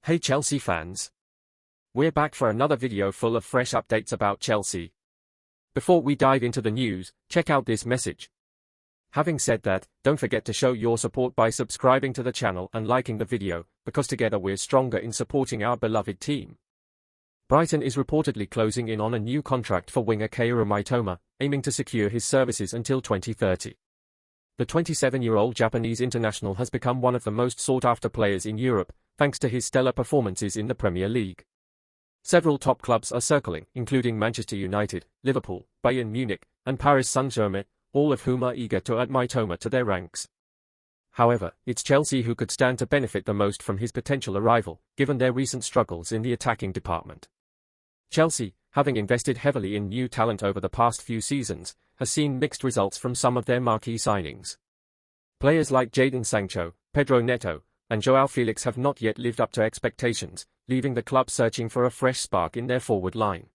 Hey Chelsea fans! We're back for another video full of fresh updates about Chelsea. Before we dive into the news, check out this message. Having said that, don't forget to show your support by subscribing to the channel and liking the video, because together we're stronger in supporting our beloved team. Brighton is reportedly closing in on a new contract for winger Kaoru Mitoma, aiming to secure his services until 2030. The 27-year-old Japanese international has become one of the most sought-after players in Europe, thanks to his stellar performances in the Premier League. Several top clubs are circling, including Manchester United, Liverpool, Bayern Munich, and Paris Saint-Germain, all of whom are eager to add Mitoma to their ranks. However, it's Chelsea who could stand to benefit the most from his potential arrival, given their recent struggles in the attacking department. Chelsea, having invested heavily in new talent over the past few seasons, has seen mixed results from some of their marquee signings. Players like Jadon Sancho, Pedro Neto, and João Felix have not yet lived up to expectations, leaving the club searching for a fresh spark in their forward line.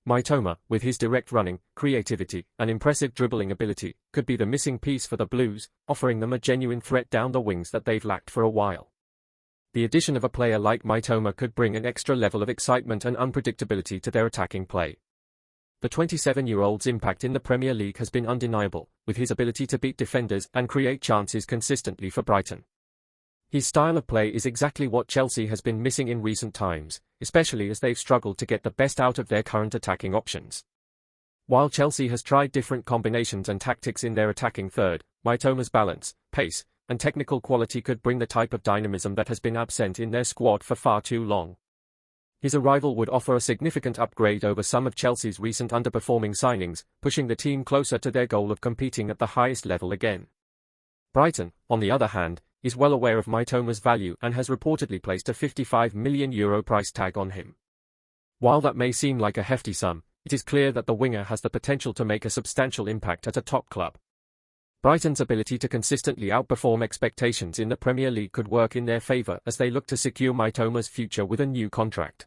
Mitoma, with his direct running, creativity, and impressive dribbling ability, could be the missing piece for the Blues, offering them a genuine threat down the wings that they've lacked for a while. The addition of a player like Mitoma could bring an extra level of excitement and unpredictability to their attacking play. The 27-year-old's impact in the Premier League has been undeniable, with his ability to beat defenders and create chances consistently for Brighton. His style of play is exactly what Chelsea has been missing in recent times, especially as they've struggled to get the best out of their current attacking options. While Chelsea has tried different combinations and tactics in their attacking third, Mitoma's balance, pace, and technical quality could bring the type of dynamism that has been absent in their squad for far too long. His arrival would offer a significant upgrade over some of Chelsea's recent underperforming signings, pushing the team closer to their goal of competing at the highest level again. Brighton, on the other hand, is well aware of Mitoma's value and has reportedly placed a €55 million price tag on him. While that may seem like a hefty sum, it is clear that the winger has the potential to make a substantial impact at a top club. Brighton's ability to consistently outperform expectations in the Premier League could work in their favour as they look to secure Mitoma's future with a new contract.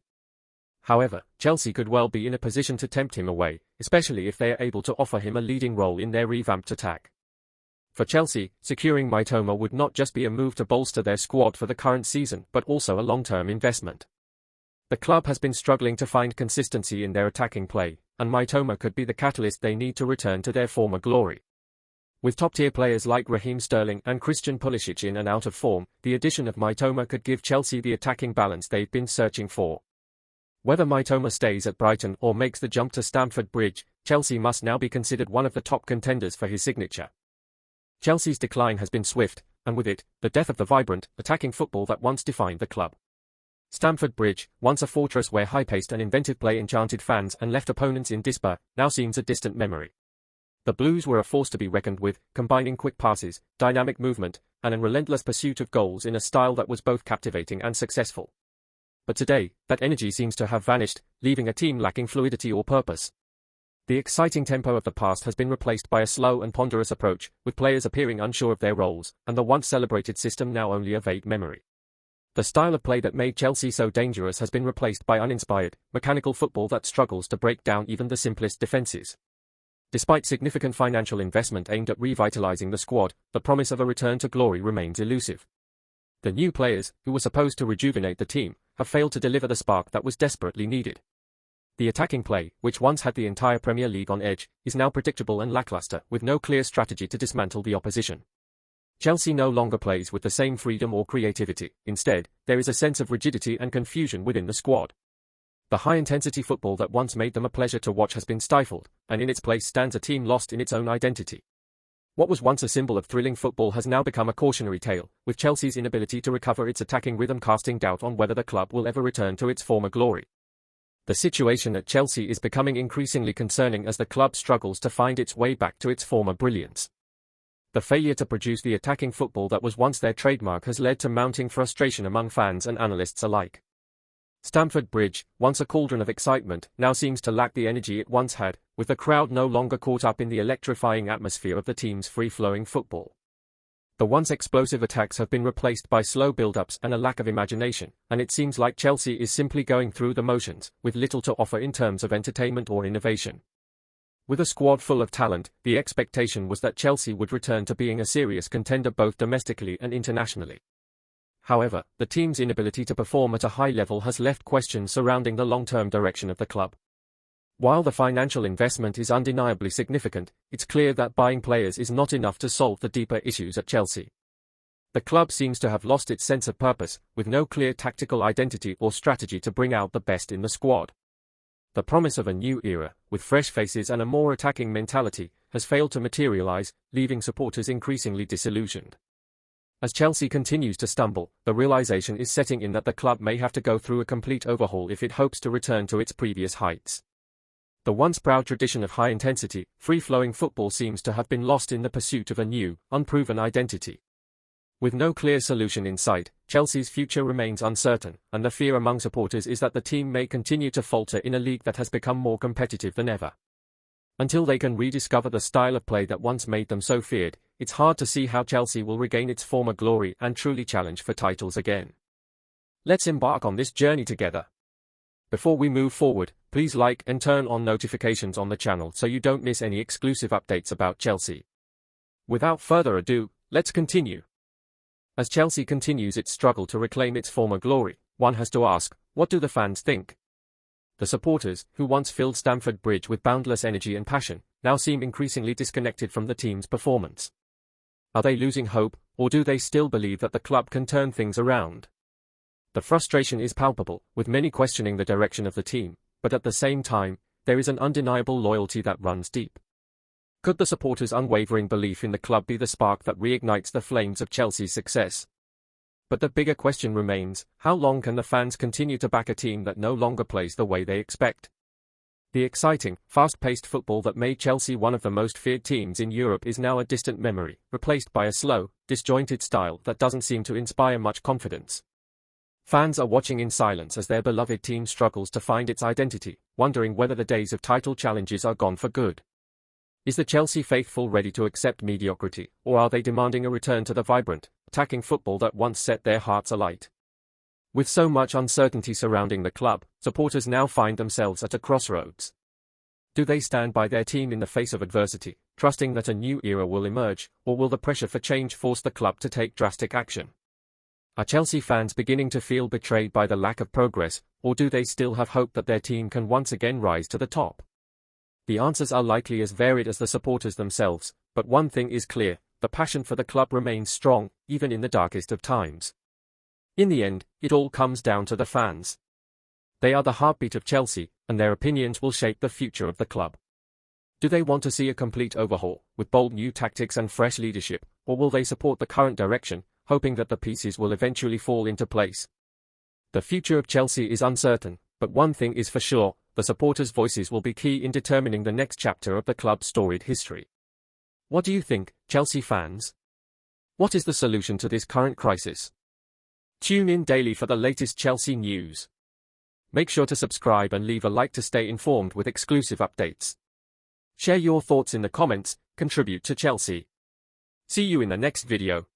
However, Chelsea could well be in a position to tempt him away, especially if they are able to offer him a leading role in their revamped attack. For Chelsea, securing Mitoma would not just be a move to bolster their squad for the current season but also a long-term investment. The club has been struggling to find consistency in their attacking play, and Mitoma could be the catalyst they need to return to their former glory. With top-tier players like Raheem Sterling and Christian Pulisic in and out of form, the addition of Mitoma could give Chelsea the attacking balance they've been searching for. Whether Mitoma stays at Brighton or makes the jump to Stamford Bridge, Chelsea must now be considered one of the top contenders for his signature. Chelsea's decline has been swift, and with it, the death of the vibrant, attacking football that once defined the club. Stamford Bridge, once a fortress where high-paced and inventive play enchanted fans and left opponents in despair, now seems a distant memory. The Blues were a force to be reckoned with, combining quick passes, dynamic movement, and a relentless pursuit of goals in a style that was both captivating and successful. But today, that energy seems to have vanished, leaving a team lacking fluidity or purpose. The exciting tempo of the past has been replaced by a slow and ponderous approach, with players appearing unsure of their roles, and the once celebrated system now only a vague memory. The style of play that made Chelsea so dangerous has been replaced by uninspired, mechanical football that struggles to break down even the simplest defenses. Despite significant financial investment aimed at revitalizing the squad, the promise of a return to glory remains elusive. The new players, who were supposed to rejuvenate the team, have failed to deliver the spark that was desperately needed. The attacking play, which once had the entire Premier League on edge, is now predictable and lackluster, with no clear strategy to dismantle the opposition. Chelsea no longer plays with the same freedom or creativity. Instead, there is a sense of rigidity and confusion within the squad. The high-intensity football that once made them a pleasure to watch has been stifled, and in its place stands a team lost in its own identity. What was once a symbol of thrilling football has now become a cautionary tale, with Chelsea's inability to recover its attacking rhythm casting doubt on whether the club will ever return to its former glory. The situation at Chelsea is becoming increasingly concerning as the club struggles to find its way back to its former brilliance. The failure to produce the attacking football that was once their trademark has led to mounting frustration among fans and analysts alike. Stamford Bridge, once a cauldron of excitement, now seems to lack the energy it once had, with the crowd no longer caught up in the electrifying atmosphere of the team's free-flowing football. The once explosive attacks have been replaced by slow build-ups and a lack of imagination, and it seems like Chelsea is simply going through the motions, with little to offer in terms of entertainment or innovation. With a squad full of talent, the expectation was that Chelsea would return to being a serious contender both domestically and internationally. However, the team's inability to perform at a high level has left questions surrounding the long-term direction of the club. While the financial investment is undeniably significant, it's clear that buying players is not enough to solve the deeper issues at Chelsea. The club seems to have lost its sense of purpose, with no clear tactical identity or strategy to bring out the best in the squad. The promise of a new era, with fresh faces and a more attacking mentality, has failed to materialize, leaving supporters increasingly disillusioned. As Chelsea continues to stumble, the realization is setting in that the club may have to go through a complete overhaul if it hopes to return to its previous heights. The once proud tradition of high-intensity, free-flowing football seems to have been lost in the pursuit of a new, unproven identity. With no clear solution in sight, Chelsea's future remains uncertain, and the fear among supporters is that the team may continue to falter in a league that has become more competitive than ever. Until they can rediscover the style of play that once made them so feared, it's hard to see how Chelsea will regain its former glory and truly challenge for titles again. Let's embark on this journey together. Before we move forward, please like and turn on notifications on the channel so you don't miss any exclusive updates about Chelsea. Without further ado, let's continue. As Chelsea continues its struggle to reclaim its former glory, one has to ask, what do the fans think? The supporters, who once filled Stamford Bridge with boundless energy and passion, now seem increasingly disconnected from the team's performance. Are they losing hope, or do they still believe that the club can turn things around? The frustration is palpable, with many questioning the direction of the team, but at the same time, there is an undeniable loyalty that runs deep. Could the supporters' unwavering belief in the club be the spark that reignites the flames of Chelsea's success? But the bigger question remains, how long can the fans continue to back a team that no longer plays the way they expect? The exciting, fast-paced football that made Chelsea one of the most feared teams in Europe is now a distant memory, replaced by a slow, disjointed style that doesn't seem to inspire much confidence. Fans are watching in silence as their beloved team struggles to find its identity, wondering whether the days of title challenges are gone for good. Is the Chelsea faithful ready to accept mediocrity, or are they demanding a return to the vibrant, attacking football that once set their hearts alight? With so much uncertainty surrounding the club, supporters now find themselves at a crossroads. Do they stand by their team in the face of adversity, trusting that a new era will emerge, or will the pressure for change force the club to take drastic action? Are Chelsea fans beginning to feel betrayed by the lack of progress, or do they still have hope that their team can once again rise to the top? The answers are likely as varied as the supporters themselves, but one thing is clear, the passion for the club remains strong, even in the darkest of times. In the end, it all comes down to the fans. They are the heartbeat of Chelsea, and their opinions will shape the future of the club. Do they want to see a complete overhaul, with bold new tactics and fresh leadership, or will they support the current direction, hoping that the pieces will eventually fall into place? The future of Chelsea is uncertain, but one thing is for sure, the supporters' voices will be key in determining the next chapter of the club's storied history. What do you think, Chelsea fans? What is the solution to this current crisis? Tune in daily for the latest Chelsea news. Make sure to subscribe and leave a like to stay informed with exclusive updates. Share your thoughts in the comments, contribute to Chelsea. See you in the next video.